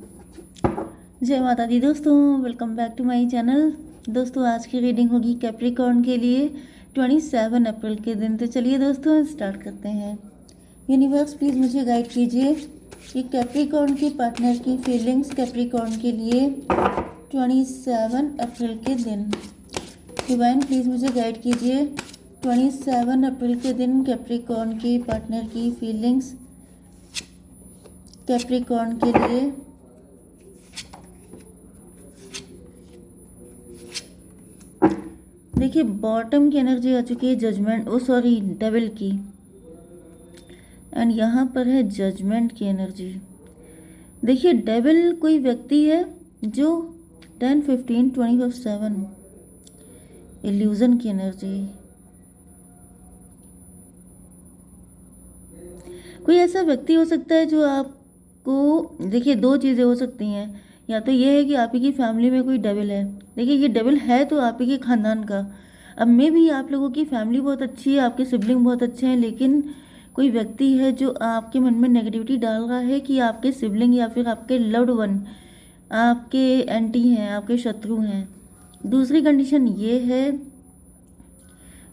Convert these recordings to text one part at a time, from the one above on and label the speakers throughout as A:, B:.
A: जय माता दी दोस्तों, welcome back to my channel. दोस्तों आज की रीडिंग होगी कैप्रिकॉर्न के लिए 27 अप्रैल के दिन। तो चलिए दोस्तों स्टार्ट करते हैं। यूनिवर्स प्लीज़ मुझे गाइड कीजिए कि कैप्रिकॉर्न के पार्टनर की फीलिंग्स कैप्रिकॉर्न के लिए 27 अप्रैल के दिन। डिवाइन प्लीज़ मुझे गाइड कीजिए 27 अप्रैल के दिन कैप्रिकॉर्न के पार्टनर की फीलिंग्स कैप्रिकॉर्न के लिए। देखिए बॉटम की एनर्जी आ चुकी है, जजमेंट डेविल की, एंड यहाँ पर है जजमेंट की एनर्जी। देखिए डेविल कोई व्यक्ति है जो 10, 15, 25, 7 इल्यूजन की एनर्जी। कोई ऐसा व्यक्ति हो सकता है जो आपको, देखिए दो चीज़ें हो सकती हैं, या तो ये है कि आप ही की फैमिली में कोई डेविल है। देखिए ये डेविल है तो आप ही के खानदान का। अब मे भी आप लोगों की फैमिली बहुत अच्छी है, आपके सिबलिंग बहुत अच्छे हैं, लेकिन कोई व्यक्ति है जो आपके मन में नेगेटिविटी डाल रहा है कि आपके सिबलिंग या फिर आपके लव्ड वन आपके एंटी हैं, आपके शत्रु हैं। दूसरी कंडीशन ये है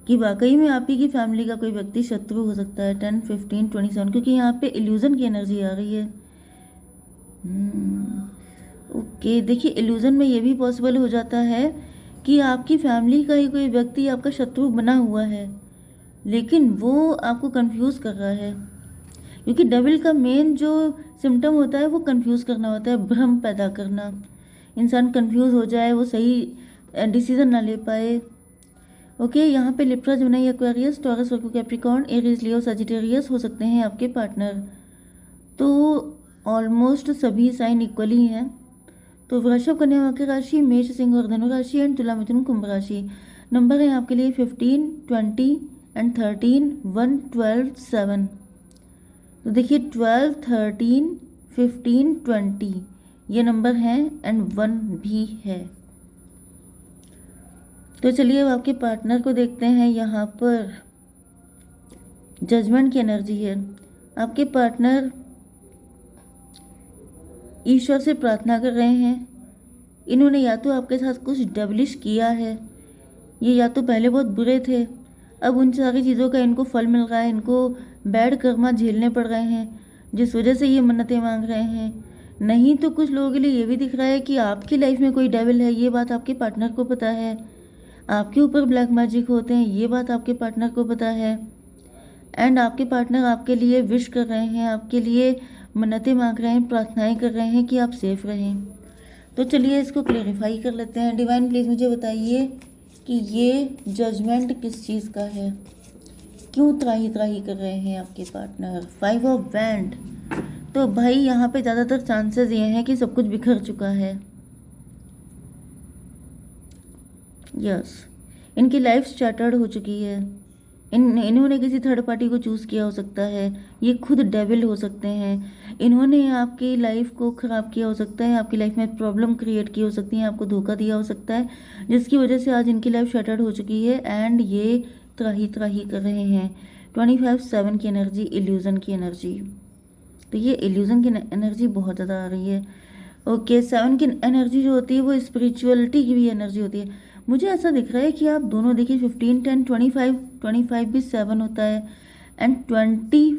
A: कि वाकई में आप ही की फैमिली का कोई व्यक्ति शत्रु हो सकता है 10, 15, 27, क्योंकि यहाँ पे इल्यूजन की एनर्जी आ रही है। ओके देखिए इल्यूजन में ये भी पॉसिबल हो जाता है कि आपकी फैमिली का ही कोई व्यक्ति आपका शत्रु बना हुआ है, लेकिन वो आपको कंफ्यूज कर रहा है, क्योंकि डेविल का मेन जो सिम्टम होता है वो कंफ्यूज करना होता है, भ्रम पैदा करना। इंसान कंफ्यूज हो जाए, वो सही डिसीजन ना ले पाए। ओके यहाँ पे लिब्रा, जेमिनी, एक्वेरियस, टॉरस, वर्गो, कैप्रिकॉर्न, एरीज, लियो, सजिटेरियस हो सकते हैं आपके पार्टनर। तो ऑलमोस्ट सभी साइन इक्वली हैं। तो वृषभ, कन्या, मकर राशि, मेष, सिंह और धनु राशि एंड तुला, मिथुन, कुंभ राशि। नंबर है आपके लिए 15, 20 एंड 13, 1, 12, 7। तो देखिए 12, 13, 15, 20 ये नंबर हैं एंड 1 भी है। तो चलिए अब आपके पार्टनर को देखते हैं। यहाँ पर जजमेंट की एनर्जी है। आपके पार्टनर ईश्वर से प्रार्थना कर रहे हैं। इन्होंने या तो आपके साथ कुछ डेविलिश किया है, ये या तो पहले बहुत बुरे थे, अब उन सारी चीज़ों का इनको फल मिल रहा है, इनको बैड कर्मा झेलने पड़ रहे हैं, जिस वजह से ये मन्नतें मांग रहे हैं। नहीं तो कुछ लोगों के लिए ये भी दिख रहा है कि आपकी लाइफ में कोई डेविल है, ये बात आपके पार्टनर को पता है। आपके ऊपर ब्लैक मैजिक होते हैं, ये बात आपके पार्टनर को पता है। एंड आपके पार्टनर आपके लिए विश कर रहे हैं, आपके लिए मन्नतें मांग रहे हैं, प्रार्थनाएं कर रहे हैं कि आप सेफ रहें। तो चलिए इसको क्लेरिफाई कर लेते हैं। डिवाइन प्लीज़ मुझे बताइए कि ये जजमेंट किस चीज़ का है, क्यों त्राही त्राही कर रहे हैं आपके पार्टनर। 5 of wand. तो भाई यहाँ पे ज़्यादातर चांसेस ये हैं कि सब कुछ बिखर चुका है। यस इनकी लाइफ स्टैटर्ड हो चुकी है। इन्होंने किसी थर्ड पार्टी को चूज़ किया हो सकता है, ये खुद डेविल हो सकते हैं। इन्होंने आपकी लाइफ को ख़राब किया हो सकता है, आपकी लाइफ में प्रॉब्लम क्रिएट की हो सकती है, आपको धोखा दिया हो सकता है, जिसकी वजह से आज इनकी लाइफ शटर्ड हो चुकी है एंड ये त्राही त्राही कर रहे हैं। 25, 7 की एनर्जी, इल्यूज़न की एनर्जी। तो ये इल्यूज़न की एनर्जी बहुत ज़्यादा आ रही है। ओके 7 की एनर्जी जो होती है वो स्पिरिचुअलिटी की भी एनर्जी होती है। मुझे ऐसा दिख रहा है कि आप दोनों, देखिए 15, 10, 25 भी 7 होता है एंड 25,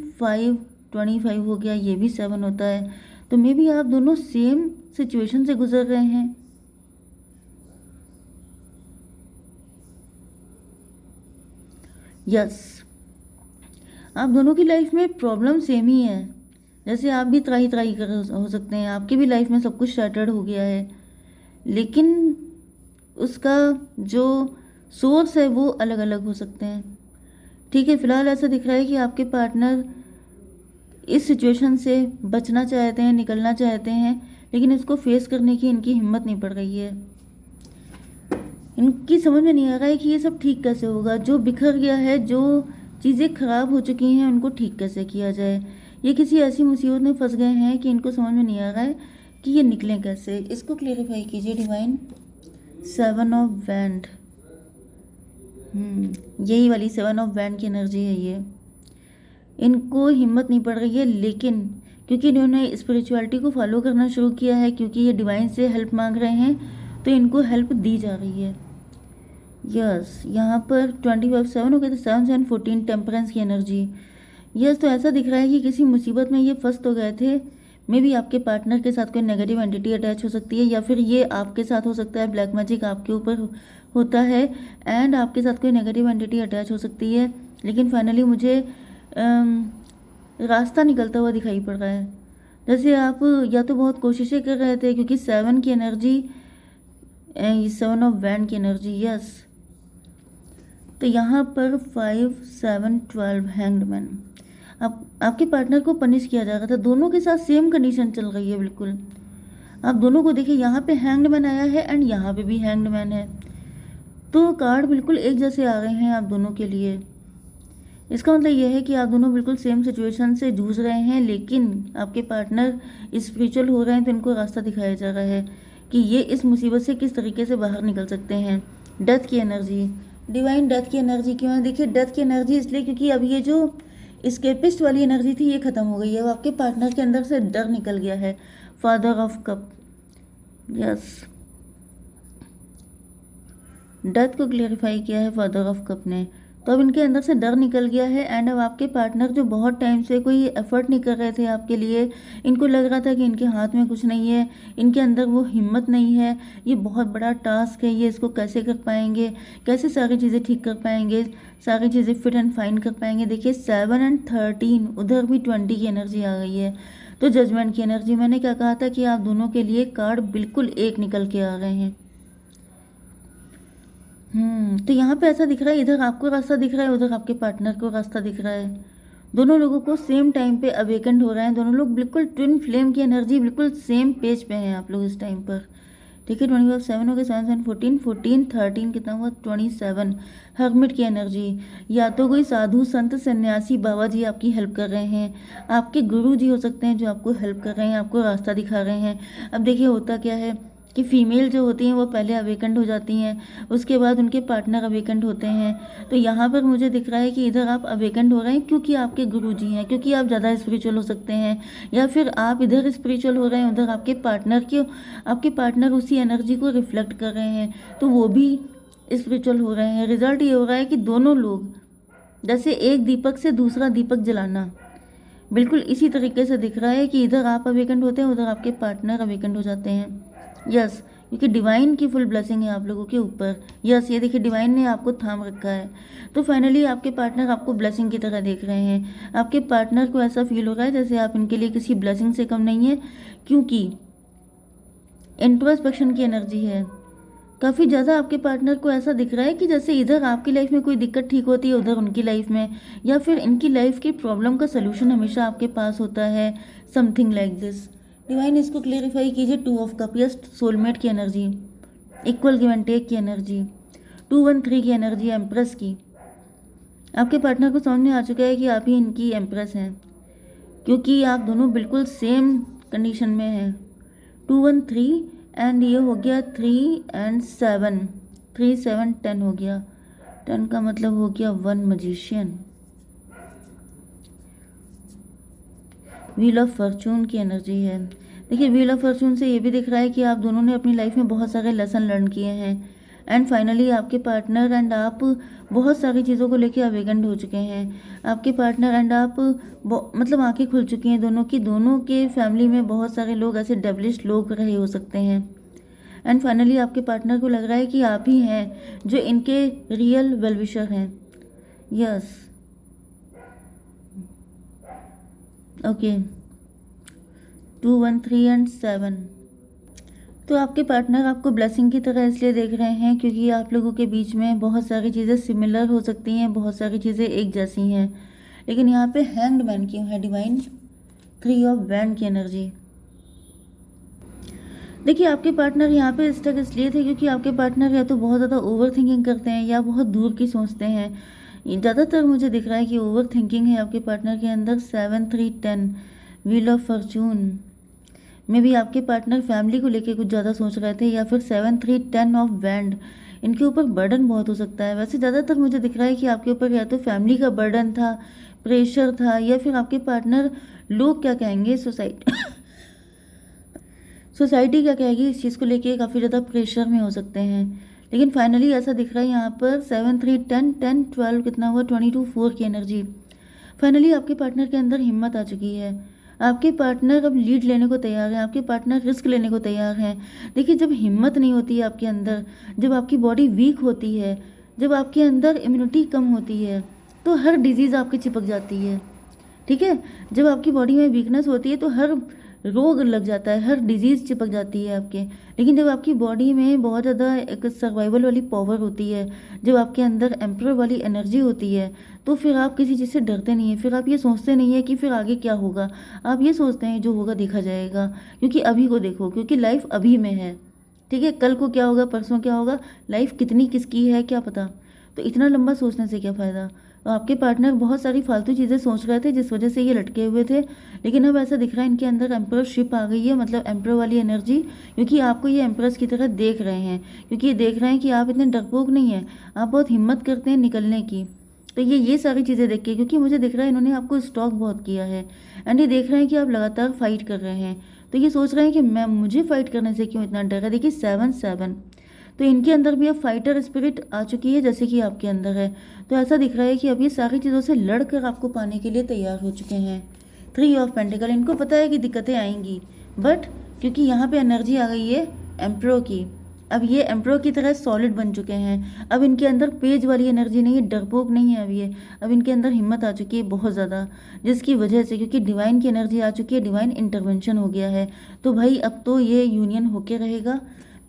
A: 25 हो गया, ये भी 7 होता है। तो मे बी आप दोनों सेम सिचुएशन से गुजर रहे हैं। यस आप दोनों की लाइफ में प्रॉब्लम सेम ही है। जैसे आप भी त्राही त्राही कर हो सकते हैं, आपकी भी लाइफ में सब कुछ शटर्ड हो गया है, लेकिन उसका जो सोर्स है वो अलग अलग हो सकते हैं। ठीक है, फिलहाल ऐसा दिख रहा है कि आपके पार्टनर इस सिचुएशन से बचना चाहते हैं, निकलना चाहते हैं, लेकिन इसको फेस करने की इनकी हिम्मत नहीं पड़ रही है। इनकी समझ में नहीं आ रहा है कि ये सब ठीक कैसे होगा, जो बिखर गया है, जो चीज़ें खराब हो चुकी हैं उनको ठीक कैसे किया जाए। ये किसी ऐसी मुसीबत में फंस गए हैं कि इनको समझ में नहीं आ रहा है कि ये निकलें कैसे। इसको क्लेरिफाई कीजिए डिवाइन। 7 ऑफ वैंड, यही वाली 7 ऑफ वैंड की एनर्जी है ये। इनको हिम्मत नहीं पड़ रही है, लेकिन क्योंकि इन्होंने स्पिरिचुअलिटी को फॉलो करना शुरू किया है, क्योंकि ये डिवाइन से हेल्प मांग रहे हैं तो इनको हेल्प दी जा रही है। यस, यहाँ पर 25/7 हो गया था, 7/7 14 टेम्परेंस की एनर्जी। यस, तो ऐसा दिख रहा है कि किसी मुसीबत में ये फंस तो गए थे। मे बी आपके पार्टनर के साथ कोई नेगेटिव एंटिटी अटैच हो सकती है, या फिर ये आपके साथ हो सकता है, ब्लैक मैजिक आपके ऊपर होता है एंड आपके साथ कोई नेगेटिव एंटिटी अटैच हो सकती है। लेकिन फाइनली मुझे रास्ता निकलता हुआ दिखाई पड़ रहा है, जैसे आप या तो बहुत कोशिशें कर रहे थे, क्योंकि 7 की एनर्जी, 7 ऑफ वैंड की एनर्जी। यस, तो यहाँ पर 5 7 12 हैंग्ड मैन। आपके पार्टनर को पनिश किया जा रहा था, दोनों के साथ सेम कंडीशन चल रही है बिल्कुल। आप दोनों को देखिए, यहाँ पे हैंग्ड मैन आया है एंड यहाँ पे भी हैंग्ड मैन है, तो कार्ड बिल्कुल एक जैसे आ रहे हैं आप दोनों के लिए। इसका मतलब यह है कि आप दोनों बिल्कुल सेम सिचुएशन से जूझ रहे हैं, लेकिन आपके पार्टनर स्पिरिचुअल हो रहे हैं तो इनको रास्ता दिखाया जा रहा है कि ये इस मुसीबत से किस तरीके से बाहर निकल सकते हैं। डेथ की एनर्जी, डिवाइन डेथ की एनर्जी क्यों है? देखिए, डेथ की एनर्जी इसलिए क्योंकि अब ये जो स्केपिस्ट वाली एनर्जी थी ये खत्म हो गई है, अब आपके पार्टनर के अंदर से डर निकल गया है। Father of cup, yes, death को क्लेरिफाई किया है फादर ऑफ कप ने, तो अब इनके अंदर से डर निकल गया है एंड अब आपके पार्टनर जो बहुत टाइम से कोई एफर्ट नहीं कर रहे थे आपके लिए, इनको लग रहा था कि इनके हाथ में कुछ नहीं है, इनके अंदर वो हिम्मत नहीं है, ये बहुत बड़ा टास्क है, ये इसको कैसे कर पाएंगे, कैसे सारी चीज़ें ठीक कर पाएंगे, सारी चीज़ें फिट एंड फाइन कर पाएंगे। देखिए 7 और 13, उधर भी 20 की एनर्जी आ गई है, तो जजमेंट की एनर्जी। मैंने क्या कहा था कि आप दोनों के लिए कार्ड बिल्कुल एक निकल के आ रहे हैं। तो यहाँ पे ऐसा दिख रहा है, इधर आपको रास्ता दिख रहा है, उधर आपके पार्टनर को रास्ता दिख रहा है। दोनों लोगों को सेम टाइम पे अवेकेंड हो रहा है, दोनों लोग बिल्कुल ट्विन फ्लेम की एनर्जी, बिल्कुल सेम पेज पे हैं आप लोग इस टाइम पर। ठीक है, 25/7 हो गया, 7 7 14 14 13 कितना हुआ, 27। हर्मिट की एनर्जी, या तो कोई साधु संत सन्यासी बाबा जी आपकी हेल्प कर रहे हैं, आपके गुरु जी हो सकते हैं जो आपको हेल्प कर रहे हैं, आपको रास्ता दिखा रहे हैं। अब देखिए होता क्या है कि फीमेल जो होती हैं वो पहले अवेकेंड हो जाती हैं, उसके बाद उनके पार्टनर अवेकेंड होते हैं। तो यहाँ पर मुझे दिख रहा है कि इधर आप अवेकेंड हो रहे हैं क्योंकि आपके गुरुजी हैं, क्योंकि आप ज़्यादा स्पिरिचुअल हो सकते हैं, या फिर आप इधर स्पिरिचुअल हो रहे हैं, उधर आपके पार्टनर उसी एनर्जी को रिफ्लेक्ट कर रहे हैं, तो वो भी स्पिरिचुअल हो रहे हैं। रिजल्ट ये हो रहा है कि दोनों लोग, जैसे एक दीपक से दूसरा दीपक जलाना, बिल्कुल इसी तरीके से दिख रहा है कि इधर आप अवेकेंड होते हैं, उधर आपके पार्टनर अवेकेंड हो जाते हैं। यस, क्योंकि डिवाइन की फुल ब्लेसिंग है आप लोगों के ऊपर। यस, ये देखिए डिवाइन ने आपको थाम रखा है, तो फाइनली आपके पार्टनर आपको ब्लेसिंग की तरह देख रहे हैं। आपके पार्टनर को ऐसा फील हो रहा है जैसे आप इनके लिए किसी ब्लेसिंग से कम नहीं है, क्योंकि इंट्रोस्पेक्शन की एनर्जी है काफ़ी ज़्यादा। आपके पार्टनर को ऐसा दिख रहा है कि जैसे इधर आपकी लाइफ में कोई दिक्कत ठीक होती है, उधर उनकी लाइफ में, या फिर इनकी लाइफ की प्रॉब्लम का सलूशन हमेशा आपके पास होता है, समथिंग लाइक दिस। डिवाइन इसको क्लेरिफाई कीजिए। 2 ऑफ कप, यस, सोलमेट की energy, equal give and take की एनर्जी, 213 की एनर्जी, एम्प्रेस की। आपके पार्टनर को समझ में आ चुका है कि आप ही इनकी एम्प्रेस हैं, क्योंकि आप दोनों बिल्कुल सेम कंडीशन में हैं। 213 एंड ये हो गया 3 एंड 7, 3 7 10 हो गया, 10 का मतलब हो गया 1 मजिशियन। व्हील ऑफ फॉर्चून की एनर्जी है। देखिए व्हील ऑफ फॉर्चून से ये भी दिख रहा है कि आप दोनों ने अपनी लाइफ में बहुत सारे लेसन लर्न किए हैं एंड फाइनली आपके पार्टनर एंड आप बहुत सारी चीज़ों को लेके अवेकेंड हो चुके हैं। आपके पार्टनर एंड आप मतलब आंखें खुल चुकी हैं दोनों की। दोनों के फैमिली में बहुत सारे लोग ऐसे डेवलिश लोग रहे हो सकते हैं एंड फाइनली आपके पार्टनर को लग रहा है कि आप ही हैं जो इनके रियल वेलविशर हैं। Yes, okay, 2 1 3 and 7। तो आपके पार्टनर आपको ब्लेसिंग की तरह इसलिए देख रहे हैं क्योंकि आप लोगों के बीच में बहुत सारी चीज़ें सिमिलर हो सकती हैं, बहुत सारी चीज़ें एक जैसी हैं। लेकिन यहाँ पे हैंग्ड मैन क्यों है? डिवाइन 3 ऑफ वैंड की एनर्जी। देखिए आपके पार्टनर यहाँ पे स्टक इसलिए थे क्योंकि आपके पार्टनर या तो बहुत ज़्यादा ओवर थिंकिंग करते हैं या बहुत दूर की सोचते हैं। ज़्यादातर मुझे दिख रहा है कि ओवर थिंकिंग है आपके पार्टनर के अंदर। 7 3 10 व्हील ऑफ फॉर्चून में भी आपके पार्टनर फैमिली को लेके कुछ ज़्यादा सोच रहे थे, या फिर 7 3 10 ऑफ वैंड, इनके ऊपर बर्डन बहुत हो सकता है। वैसे ज़्यादातर मुझे दिख रहा है कि आपके ऊपर या तो फैमिली का बर्डन था, प्रेशर था, या फिर आपके पार्टनर लोग क्या कहेंगे, सोसाइटी क्या कहेगी, इस चीज़ को लेके काफ़ी ज़्यादा प्रेशर में हो सकते हैं। लेकिन फाइनली ऐसा दिख रहा है यहाँ पर 7 3 10 10 12 कितना हुआ, 22 4 की एनर्जी। फाइनली आपके पार्टनर के अंदर हिम्मत आ चुकी है। आपके पार्टनर अब लीड लेने को तैयार है, आपके पार्टनर रिस्क लेने को तैयार हैं। देखिए, जब हिम्मत नहीं होती है आपके अंदर, जब आपकी बॉडी वीक होती है, जब आपके अंदर इम्यूनिटी कम होती है, तो हर डिजीज़ आपके चिपक जाती है। ठीक है, जब आपकी बॉडी में वीकनेस होती है तो हर रोग लग जाता है, हर डिजीज़ चिपक जाती है आपके। लेकिन जब आपकी बॉडी में बहुत ज़्यादा एक सर्वाइवल वाली पावर होती है, जब आपके अंदर एम्परर वाली एनर्जी होती है, तो फिर आप किसी चीज़ से डरते नहीं हैं। फिर आप ये सोचते नहीं है कि फिर आगे क्या होगा, आप ये सोचते हैं जो होगा देखा जाएगा। क्योंकि अभी को देखो, क्योंकि लाइफ अभी में है। ठीक है, कल को क्या होगा, परसों क्या होगा, लाइफ कितनी किसकी है क्या पता। तो इतना लंबा सोचने से क्या फ़ायदा। तो आपके पार्टनर बहुत सारी फालतू चीज़ें सोच रहे थे जिस वजह से ये लटके हुए थे। लेकिन अब ऐसा दिख रहा है इनके अंदर एम्पररशिप आ गई है, मतलब एम्परर वाली एनर्जी। क्योंकि आपको ये एम्प्रेस की तरह देख रहे हैं, क्योंकि ये देख रहे हैं कि आप इतने डरपोक नहीं हैं, आप बहुत हिम्मत करते हैं निकलने की। तो ये सारी चीज़ें देख के, क्योंकि मुझे दिख रहा है इन्होंने आपको स्टॉक बहुत किया है, एंड ये देख रहे हैं कि आप लगातार फाइट कर रहे हैं। तो ये सोच रहे हैं कि मुझे फाइट करने से क्यों इतना डर है। देखिए 7 तो इनके अंदर भी अब फाइटर स्पिरिट आ चुकी है, जैसे कि आपके अंदर है। तो ऐसा दिख रहा है कि अब ये सारी चीज़ों से लड़कर आपको पाने के लिए तैयार हो चुके हैं। 3 ऑफ पेंटिकल, इनको पता है कि दिक्कतें आएंगी, बट क्योंकि यहाँ पे एनर्जी आ गई है एम्प्रो की, अब ये एम्प्रो की तरह सॉलिड बन चुके हैं। अब इनके अंदर पेज वाली एनर्जी नहीं है, डरपोक नहीं है अब ये। अब इनके अंदर हिम्मत आ चुकी है बहुत ज़्यादा, जिसकी वजह से, क्योंकि डिवाइन की एनर्जी आ चुकी है, डिवाइन इंटरवेंशन हो गया है। तो भाई अब तो ये यूनियन होके रहेगा।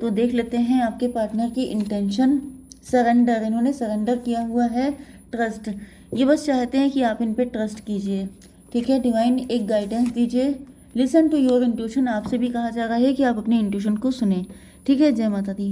A: तो देख लेते हैं आपके पार्टनर की इंटेंशन। सरेंडर, इन्होंने सरेंडर किया हुआ है, ट्रस्ट। ये बस चाहते हैं कि आप इन पे ट्रस्ट कीजिए। ठीक है, डिवाइन एक गाइडेंस दीजिए। लिसन टू योर इंट्यूशन, आपसे भी कहा जा रहा है कि आप अपने इंट्यूशन को सुने। ठीक है, जय माता दी।